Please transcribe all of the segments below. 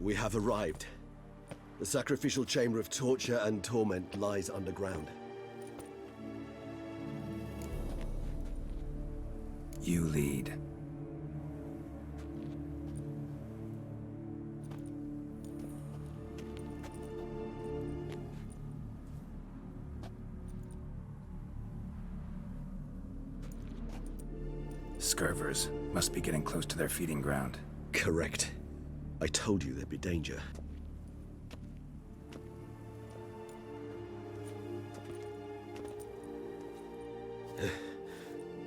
We have arrived. The sacrificial chamber of torture and torment lies underground. You lead. Scurvers must be getting close to their feeding ground. Correct. I told you there'd be danger.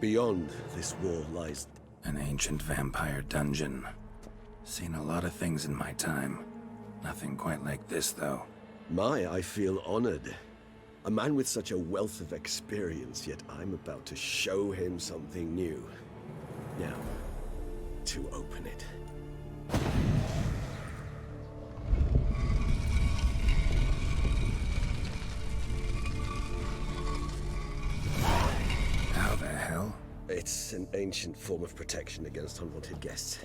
Beyond this wall lies... An ancient vampire dungeon. Seen a lot of things in my time. Nothing quite like this, though. I feel honored. A man with such a wealth of experience, yet I'm about to show him something new. Now, to open it. How the hell? It's an ancient form of protection against unwanted guests.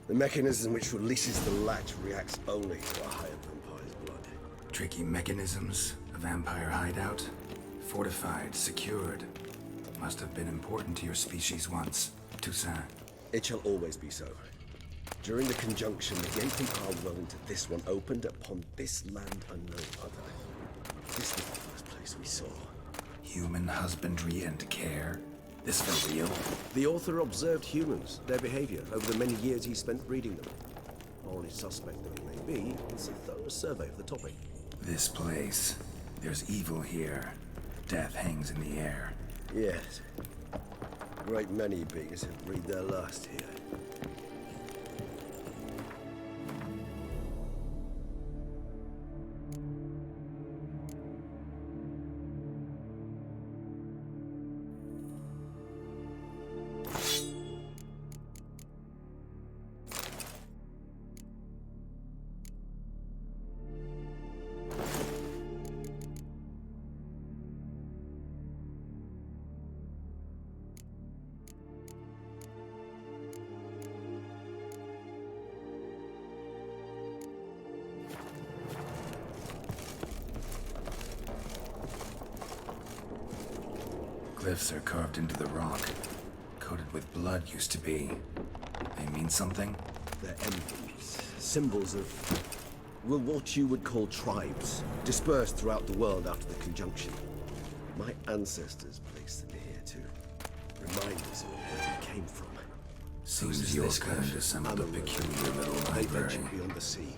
The mechanism which releases the latch reacts only to a higher vampire's blood. Tricky mechanisms, a vampire hideout. Fortified, secured. Must have been important to your species once, Toussaint. It shall always be so. During the conjunction, the gate from our world into this one opened upon this land and no other. This was the first place we saw. Human husbandry and care. This for real? The author observed humans, their behavior, over the many years he spent breeding them. Morally suspect though he may be, it's a thorough survey of the topic. This place. There's evil here. Death hangs in the air. Yes. A great many beings have breathed their last here. Glyphs are carved into the rock. Coated with blood used to be. They mean something? They're emblems, symbols of, well, what you would call tribes, dispersed throughout the world after the conjunction. My ancestors placed them here to remind us of where we came from. Seems your kind assembled a peculiar little They library. ventured beyond the sea.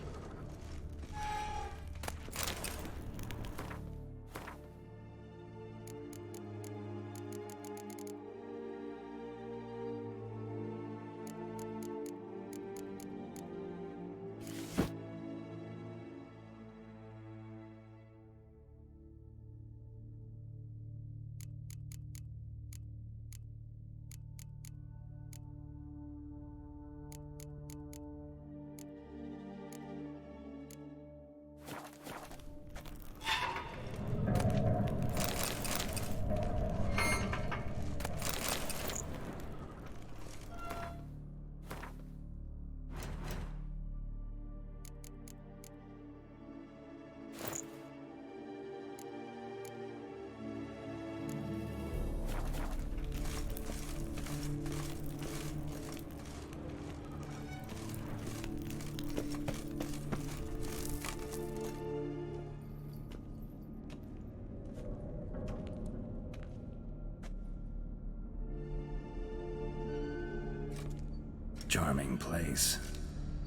Charming place.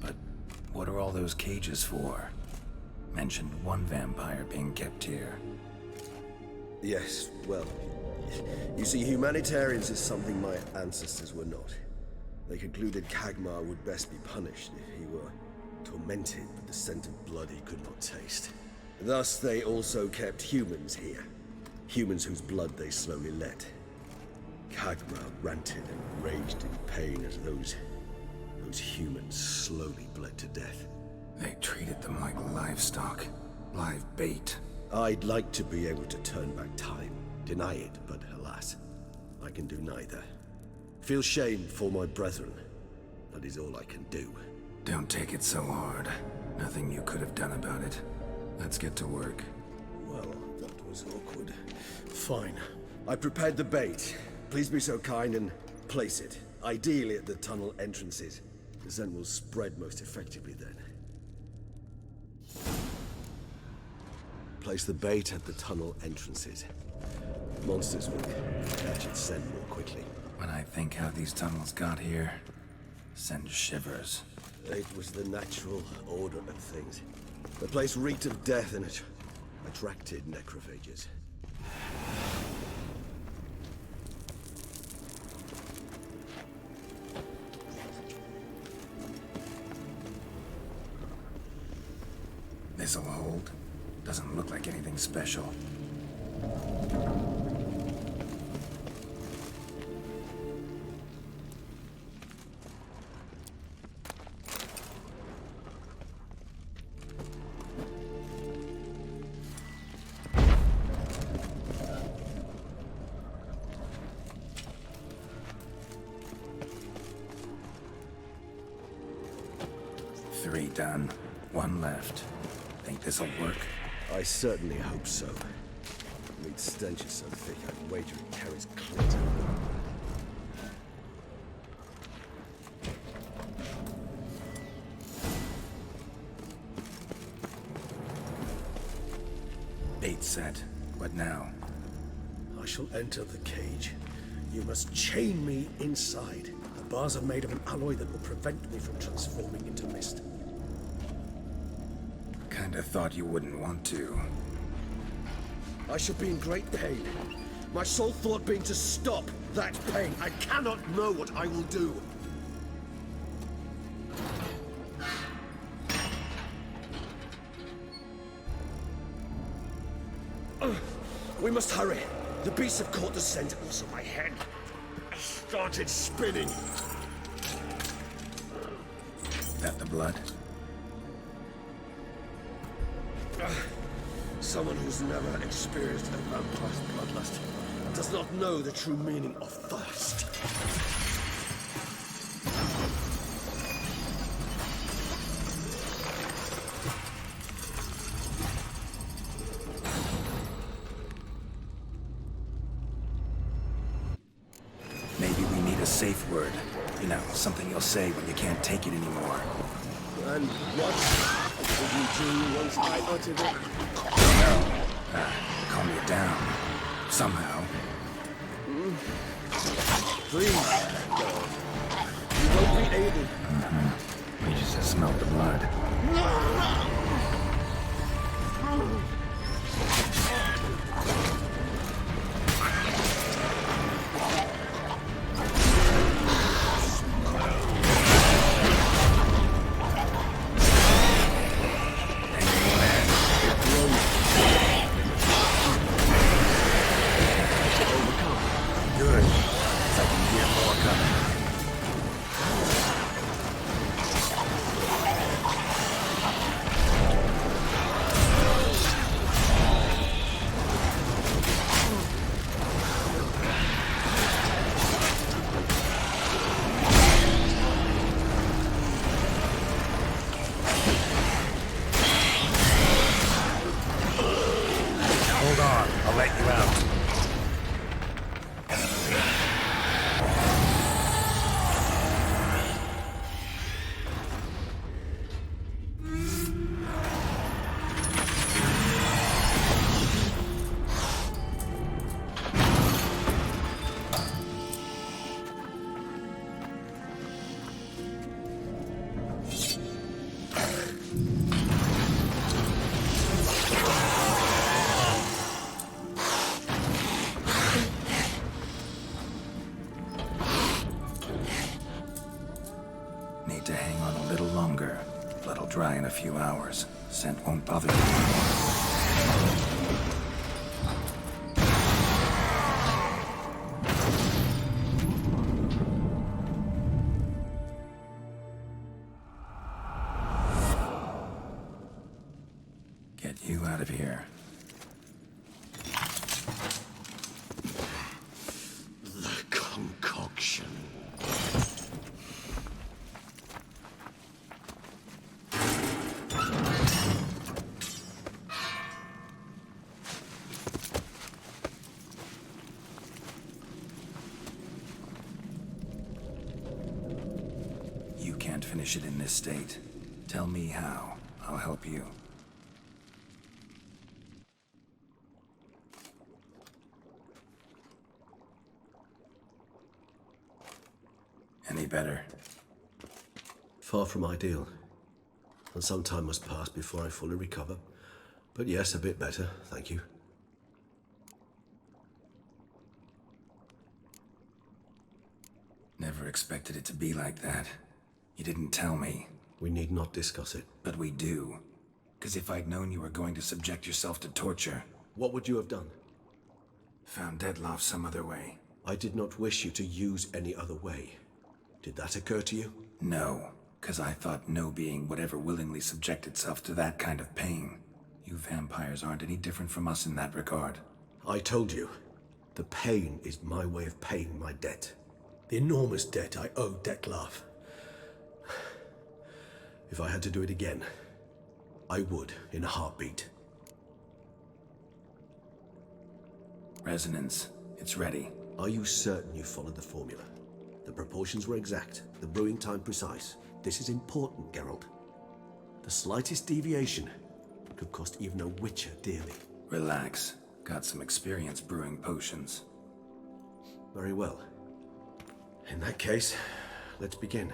But what are all those cages for? Mentioned one vampire being kept here. Yes, well, you see, humanitarians is something my ancestors were not. They concluded Kagmar would best be punished if he were tormented with the scent of blood he could not taste. Thus, they also kept humans here. Humans whose blood they slowly let. Kagmar ranted and raged in pain as those humans slowly bled to death. They treated them like livestock. Live bait. I'd like to be able to turn back time, deny it, but alas, I can do neither. Feel shame for my brethren. That is all I can do. Don't take it so hard. Nothing you could have done about it. Let's get to work. Well, that was awkward. Fine. I prepared the bait. Please be so kind and place it. Ideally at the tunnel entrances. The scent will spread most effectively then. Place the bait at the tunnel entrances. Monsters will catch its scent more quickly. When I think how these tunnels got here, sends shivers. It was the natural order of things. The place reeked of death and it attracted necrophages. This'll hold. Doesn't look like anything special. Three done. One left. Think this'll work? I certainly hope so. The meat stench is so thick, I'd wager it carries clit. Bait set. What now? I shall enter the cage. You must chain me inside. The bars are made of an alloy that will prevent me from transforming into mist. Kinda thought you wouldn't want to. I shall be in great pain. My sole thought being to stop that pain. I cannot know what I will do. We must hurry. The beasts have caught the scent, also my head started spinning. That the blood? Someone who's never experienced a vampire's bloodlust does not know the true meaning of thirst. Maybe we need a safe word. You know, something you'll say when you can't take it anymore. And what did you do once I uttered it? No. Calm you down. Somehow. Please, God. You won't be able. We just smelled the blood. Good. 'Cause I can hear more coming. Hold on, I'll let you out. Need to hang on a little longer. Blood'll dry in a few hours. Scent won't bother you anymore. Get you out of here. The concoction. finish it in this state. Tell me how. I'll help you. Any better? Far from ideal. And some time must pass before I fully recover. But yes, a bit better, thank you. Never expected it to be like that. You didn't tell me. We need not discuss it. But we do. Because if I'd known you were going to subject yourself to torture... What would you have done? Found Dettlaff some other way. I did not wish you to use any other way. Did that occur to you? No, because I thought no being would ever willingly subject itself to that kind of pain. You vampires aren't any different from us in that regard. I told you, the pain is my way of paying my debt. The enormous debt I owe Dettlaff. If I had to do it again, I would in a heartbeat. Resonance. It's ready. Are you certain you followed the formula? The proportions were exact, the brewing time precise. This is important, Geralt. The slightest deviation could cost even a witcher dearly. Relax. Got some experience brewing potions. Very well. In that case, let's begin.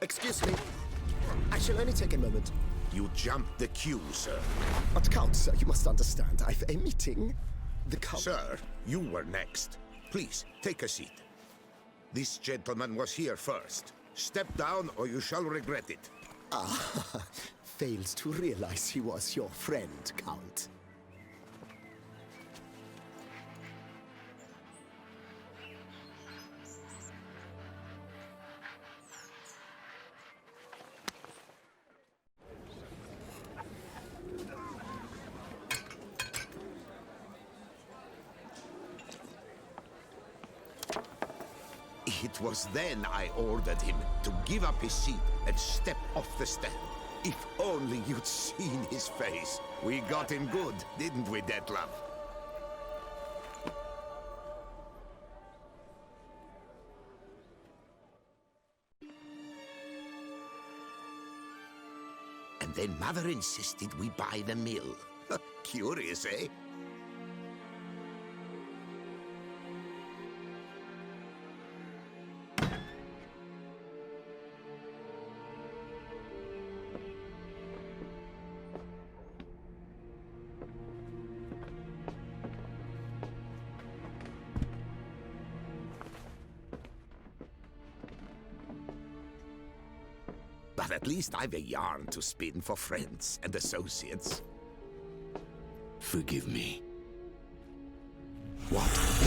Excuse me. I shall only take a moment. You jumped the queue, sir. But Count, sir, you must understand. I've a meeting. The Count... Sir, you were next. Please, take a seat. This gentleman was here first. Step down or you shall regret it. Ah, fails to realize he was your friend, Count. It was then I ordered him to give up his seat and step off the step. If only you'd seen his face. We got him good, didn't we, Dettlaff? And then Mother insisted we buy the mill. Curious, eh? But at least I've a yarn to spin for friends and associates. Forgive me. What?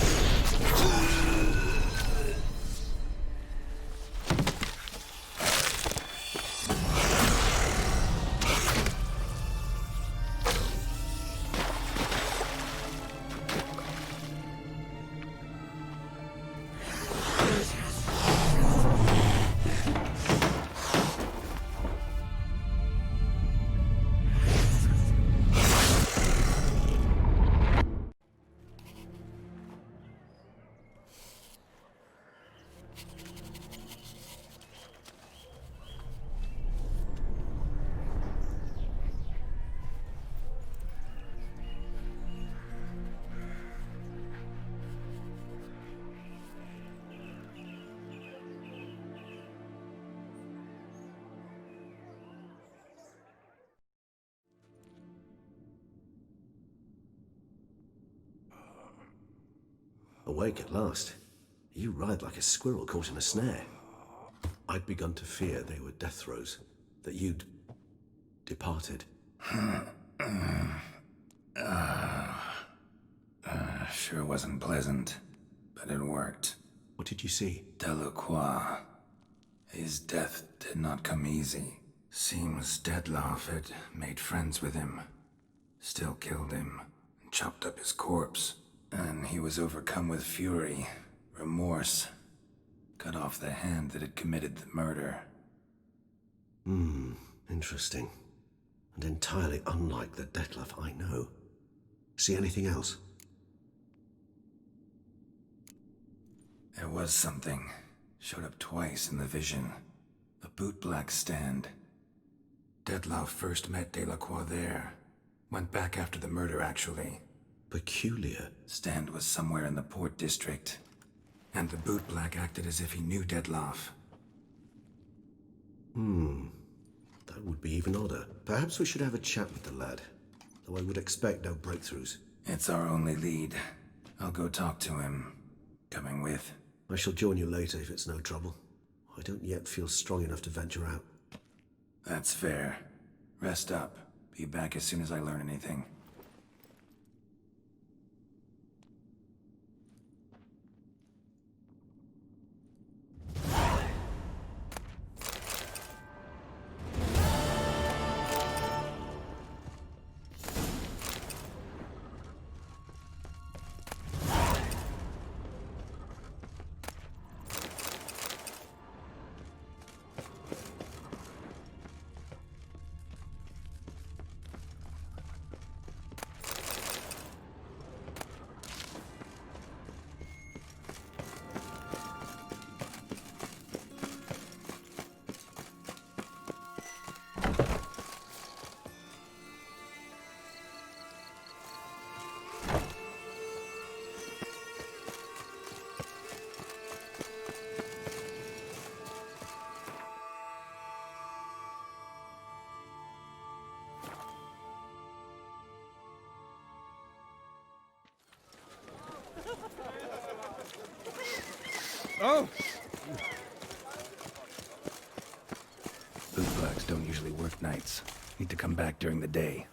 Awake at last. You ride like a squirrel caught in a snare. I'd begun to fear they were death throes, that you'd departed. Sure wasn't pleasant, but it worked. What did you see? Delacroix. His death did not come easy. Seems Dettlaff had made friends with him. Still killed him, and chopped up his corpse. And he was overcome with fury, remorse. Cut off the hand that had committed the murder. Interesting. And entirely unlike the Dettlaff I know. See anything else? There was something. Showed up twice in the vision. A bootblack stand. Dettlaff first met Delacroix there. Went back after the murder, actually. Peculiar. Stand was somewhere in the port district. And the bootblack acted as if he knew Dettlaff. That would be even odder. Perhaps we should have a chat with the lad. Though I would expect no breakthroughs. It's our only lead. I'll go talk to him. Coming with? I shall join you later if it's no trouble. I don't yet feel strong enough to venture out. That's fair. Rest up. Be back as soon as I learn anything. Oh! Bootblacks don't usually work nights. Need to come back during the day.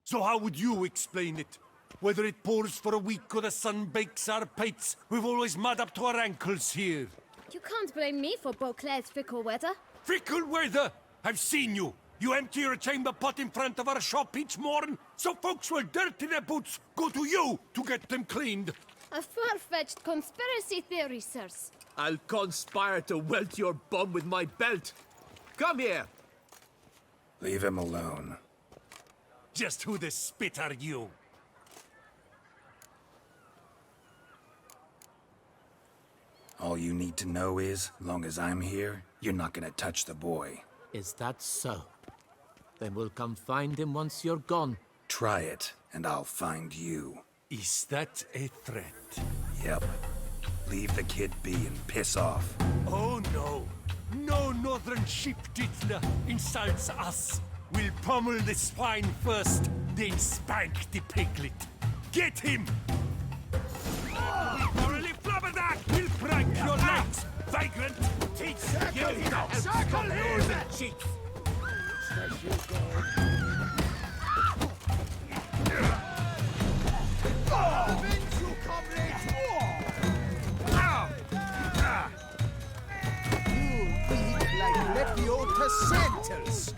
So how would you explain it? Whether it pours for a week or the sun bakes our pates, we've always mud up to our ankles here. You can't blame me for Beauclair's fickle weather. Fickle weather! I've seen you. You empty your chamber pot in front of our shop each morn, so folks will dirty their boots, go to you to get them cleaned. A far-fetched conspiracy theory, sirs. I'll conspire to welt your bum with my belt. Come here. Leave him alone. Just who the spit are you? All you need to know is, long as I'm here, you're not gonna touch the boy. Is that so? Then we'll come find him once you're gone. Try it, and I'll find you. Is that a threat? Yep. Leave the kid be and piss off. Oh no. No northern sheep diddler insults us. We'll pummel the swine first, then spank the piglet. Get him! Morally flabberdack! We'll break your legs, vagrant! Teach circle him! Circle him! Cheats! Avenge you, comrades! You eat like Lepiota Santos!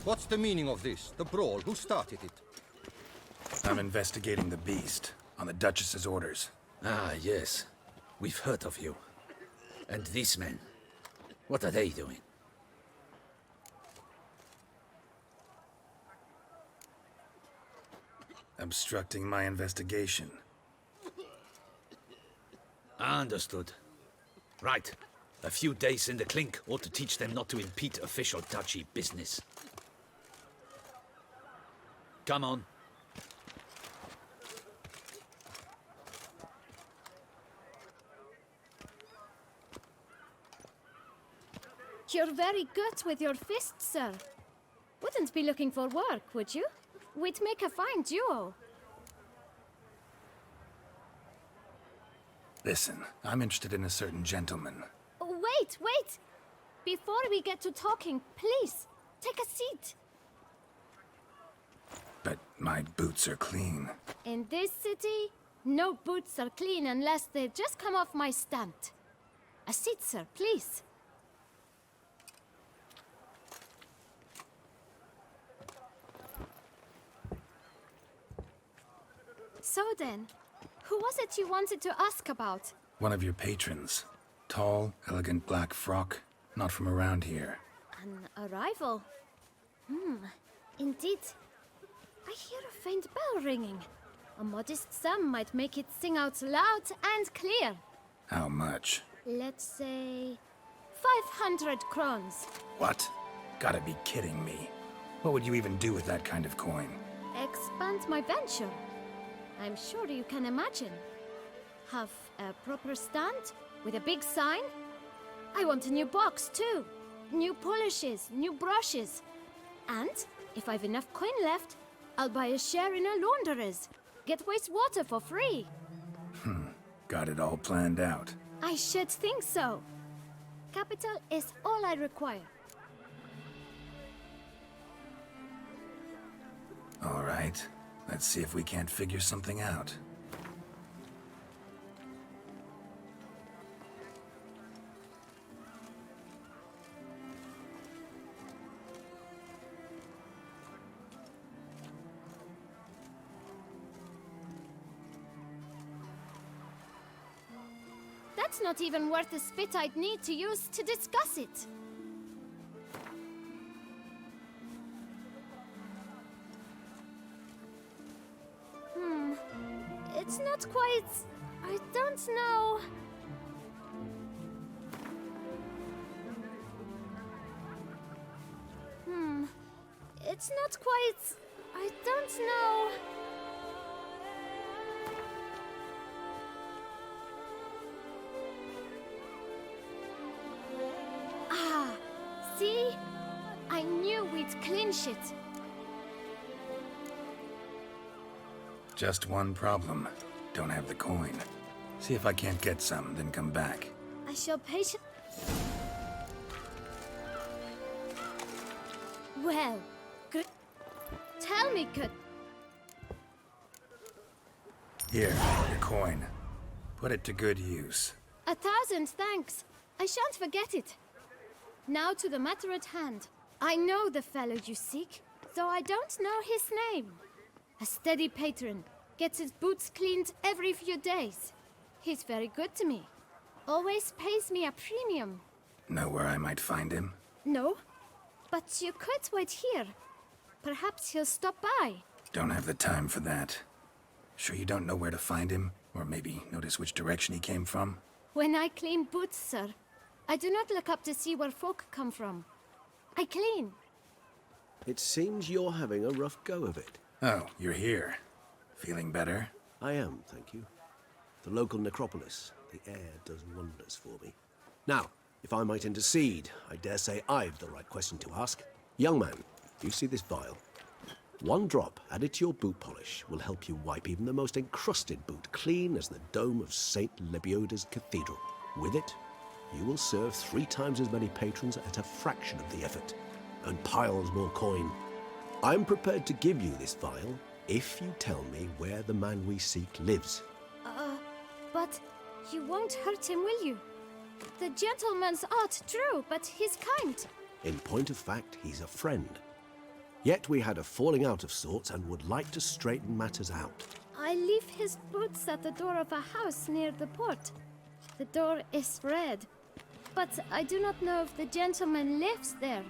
What's the meaning of this? The brawl? Who started it? I'm investigating the beast, on the Duchess's orders. Ah, yes. We've heard of you. And these men, what are they doing? Obstructing my investigation. Understood. Right. A few days in the clink ought to teach them not to impede official duchy business. Come on. You're very good with your fists, sir. Wouldn't be looking for work, would you? We'd make a fine duo. Listen, I'm interested in a certain gentleman. Wait, wait! Before we get to talking, please, take a seat. But my boots are clean. In this city, no boots are clean unless they just come off my stand. A seat, sir, please. So then, who was it you wanted to ask about? One of your patrons. Tall, elegant black frock. Not from around here. An arrival? Indeed. I hear a faint bell ringing. A modest sum might make it sing out loud and clear. How much? Let's say 500 crowns. What? Gotta be kidding me. What would you even do with that kind of coin? Expand my venture. I'm sure you can imagine. Have a proper stand with a big sign. I want a new box too. New polishes, new brushes. And if I've enough coin left, I'll buy a share in a launderer's. Get wastewater for free. Got it all planned out. I should think so. Capital is all I require. All right. Let's see if we can't figure something out. That's not even worth the spit I'd need to use to discuss it. It's not quite... I don't know... It's not quite... I don't know... Ah, see? I knew we'd clinch it. Just one problem. Don't have the coin. See if I can't get some, then come back. I shall patient... Well, good... Tell me, good... Here, your coin. Put it to good use. 1,000 thanks. I shan't forget it. Now to the matter at hand. I know the fellow you seek, though I don't know his name. A steady patron. Gets his boots cleaned every few days. He's very good to me. Always pays me a premium. Know where I might find him? No, but you could wait here. Perhaps he'll stop by. Don't have the time for that. Sure you don't know where to find him? Or maybe notice which direction he came from? When I clean boots, sir, I do not look up to see where folk come from. I clean. It seems you're having a rough go of it. Oh, you're here. Feeling better? I am, thank you. The local necropolis. The air does wonders for me. Now, if I might intercede, I dare say I've the right question to ask. Young man, do you see this vial? One drop added to your boot polish will help you wipe even the most encrusted boot clean as the dome of St. Lebioda's cathedral. With it, you will serve 3 times as many patrons at a fraction of the effort, and piles more coin. I'm prepared to give you this vial if you tell me where the man we seek lives. But you won't hurt him, will you? The gentleman's odd, true, but he's kind. In point of fact, he's a friend. Yet we had a falling out of sorts and would like to straighten matters out. I leave his boots at the door of a house near the port. The door is red, but I do not know if the gentleman lives there.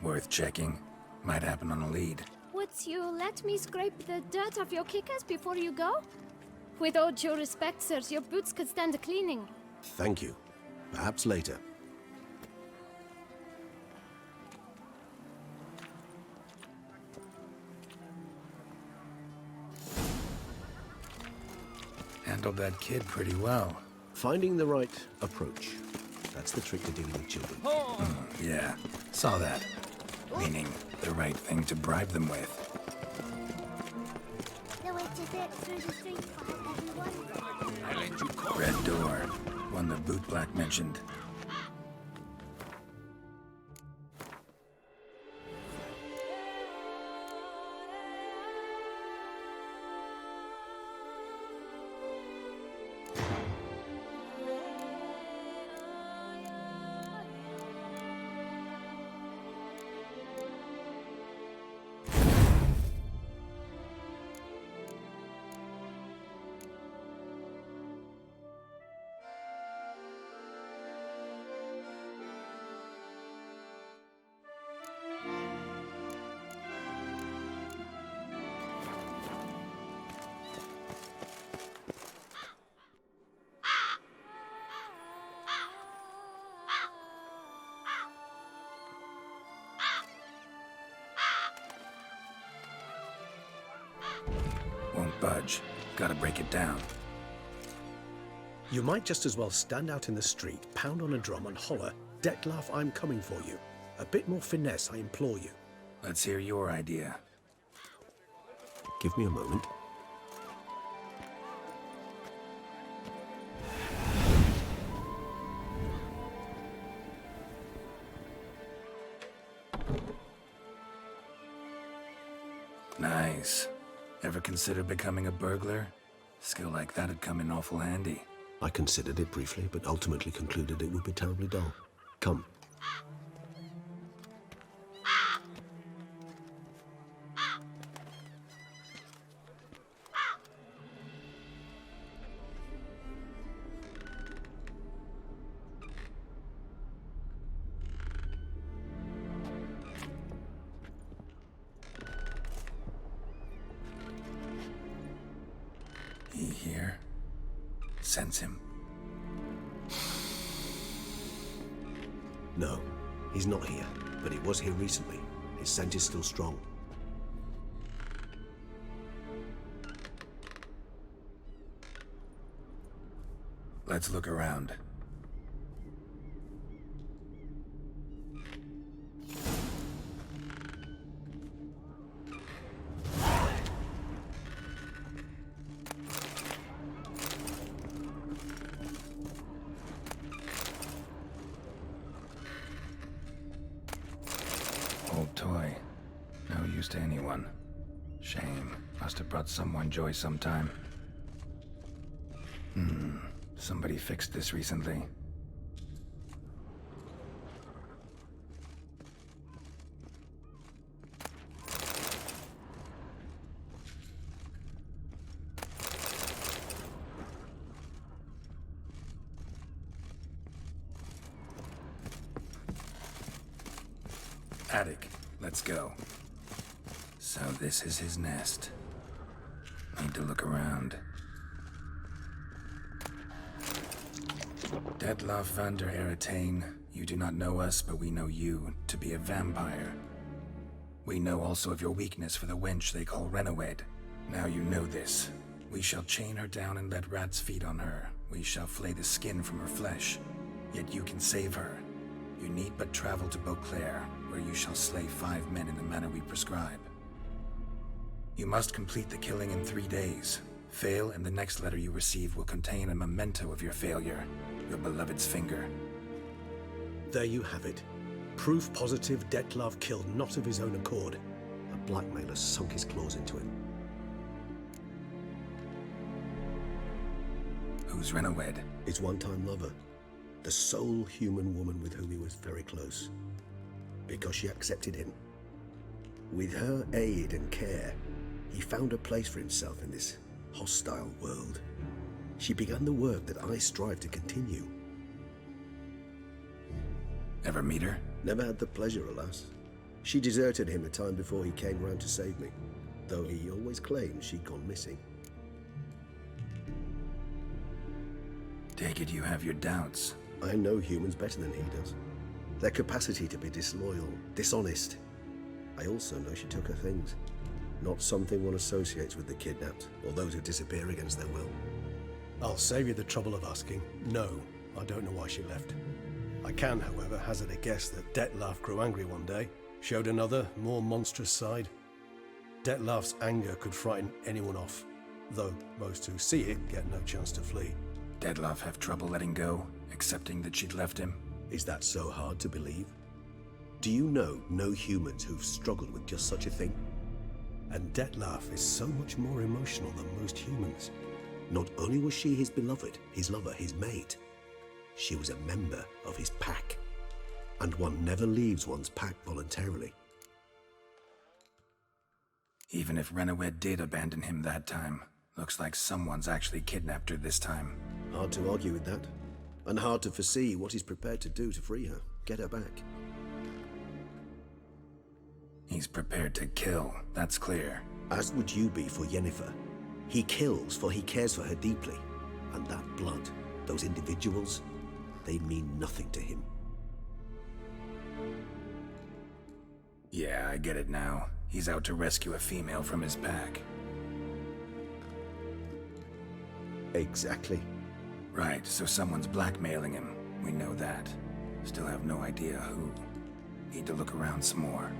Worth checking. Might happen on a lead. Would you let me scrape the dirt off your kickers before you go? With all due respect, sirs, your boots could stand a cleaning. Thank you. Perhaps later. Handled that kid pretty well. Finding the right approach. That's the trick to dealing with children. Yeah, saw that. Meaning, the right thing to bribe them with. The way to get through the street for everyone. I lend you coin. Red door. One the bootblack mentioned. Won't budge. Gotta break it down. You might just as well stand out in the street, pound on a drum and holler, "Detlaf, I'm coming for you." A bit more finesse, I implore you. Let's hear your idea. Give me a moment. Nice. Ever consider becoming a burglar? Skill like that'd come in awful handy. I considered it briefly, but ultimately concluded it would be terribly dull. Come. He here? Sense him. No, he's not here, but he was here recently. His scent is still strong. Let's look around. Old toy. No use to anyone. Shame. Must have brought someone joy sometime. Somebody fixed this recently. Attic. Let's go. So this is his nest. Need to look around. Detlaf van der Eretain, you do not know us, but we know you to be a vampire. We know also of your weakness for the wench they call Renawed. Now you know this. We shall chain her down and let rats feed on her. We shall flay the skin from her flesh. Yet you can save her. You need but travel to Beauclair, where you shall slay 5 men in the manner we prescribe. You must complete the killing in 3 days. Fail, and the next letter you receive will contain a memento of your failure. Your beloved's finger. There you have it. Proof positive Detlaf killed not of his own accord. A blackmailer sunk his claws into him. Who's Renawed? His one-time lover. The sole human woman with whom he was very close. Because she accepted him. With her aid and care, he found a place for himself in this hostile world. She began the work that I strive to continue. Ever meet her? Never had the pleasure, alas. She deserted him a time before he came round to save me, though he always claimed she'd gone missing. Take it you have your doubts. I know humans better than he does. Their capacity to be disloyal, dishonest. I also know she took her things. Not something one associates with the kidnapped, or those who disappear against their will. I'll save you the trouble of asking. No, I don't know why she left. I can, however, hazard a guess that Detlef grew angry one day, showed another, more monstrous side. Detlef's anger could frighten anyone off, though most who see it get no chance to flee. Detlef have trouble letting go, accepting that she'd left him? Is that so hard to believe? Do you know no humans who've struggled with just such a thing? And Detlef is so much more emotional than most humans. Not only was she his beloved, his lover, his mate, she was a member of his pack. And one never leaves one's pack voluntarily. Even if Renawed did abandon him that time, looks like someone's actually kidnapped her this time. Hard to argue with that. And hard to foresee what he's prepared to do to free her, get her back. He's prepared to kill, that's clear. As would you be for Yennefer. He kills for he cares for her deeply. And that blood, those individuals, they mean nothing to him. Yeah, I get it now. He's out to rescue a female from his pack. Exactly. Right, so someone's blackmailing him. We know that. Still have no idea who. Need to look around some more.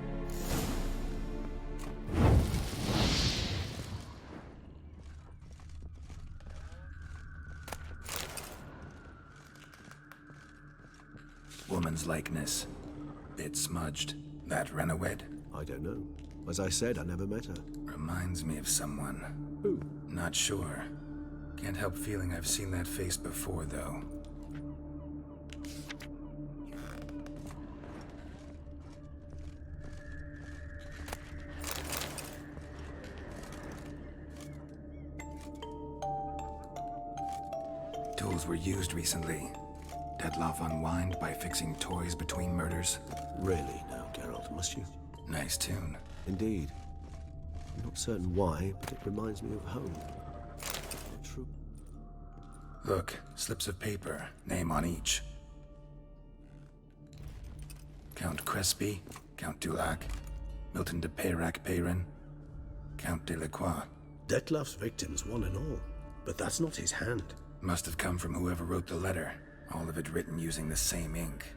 Woman's likeness. Bit smudged. That Renawed? I don't know. As I said, I never met her. Reminds me of someone. Who? Not sure. Can't help feeling I've seen that face before, though. Tools were used recently. Detlef unwind by fixing toys between murders. Really now, Geralt, must you? Nice tune. Indeed. I'm not certain why, but it reminds me of home. True. Look, slips of paper, name on each. Count Crespi, Count Dulac, Milton de Peyrac-Peyrin, Count Delacroix. Detlef's victims, one and all. But that's not his hand. Must have come from whoever wrote the letter. All of it written using the same ink.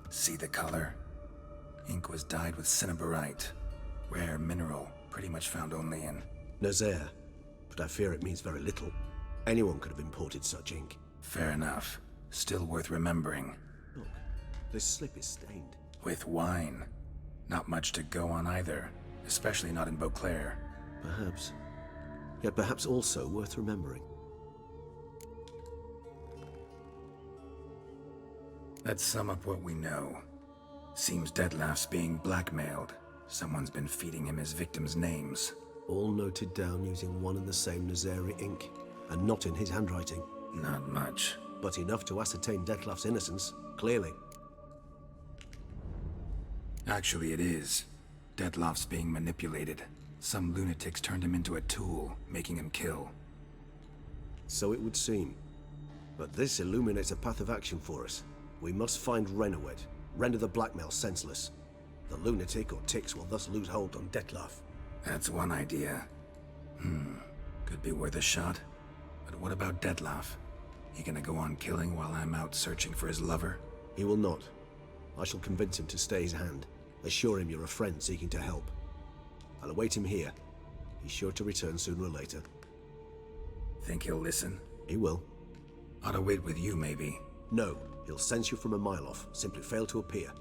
See the color? Ink was dyed with cinnabarite. Rare mineral, pretty much found only in Nazaire, but I fear it means very little. Anyone could have imported such ink. Fair enough. Still worth remembering. Look, this slip is stained. With wine. Not much to go on either, especially not in Beauclair. Perhaps. Yet perhaps also worth remembering. Let's sum up what we know. Seems Detlef's being blackmailed. Someone's been feeding him his victims' names. All noted down using one and the same Nazaire ink, and not in his handwriting. Not much. But enough to ascertain Detlef's innocence, clearly. Actually, it is. Detlef's being manipulated. Some lunatics turned him into a tool, making him kill. So it would seem. But this illuminates a path of action for us. We must find Renawed, render the blackmail senseless. The lunatic or ticks will thus lose hold on Detlef. That's one idea. Could be worth a shot. But what about Detlef? He gonna go on killing while I'm out searching for his lover? He will not. I shall convince him to stay his hand. Assure him you're a friend seeking to help. I'll await him here. He's sure to return sooner or later. Think he'll listen? He will. Ought to wait with you, maybe. No, he'll sense you from a mile off. Simply fail to appear.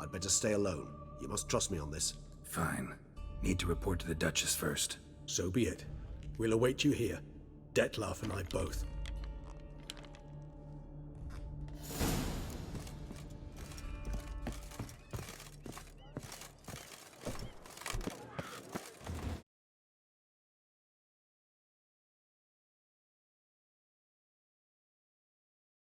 I'd better stay alone. You must trust me on this. Fine. Need to report to the Duchess first. So be it. We'll await you here. Detlef and I both.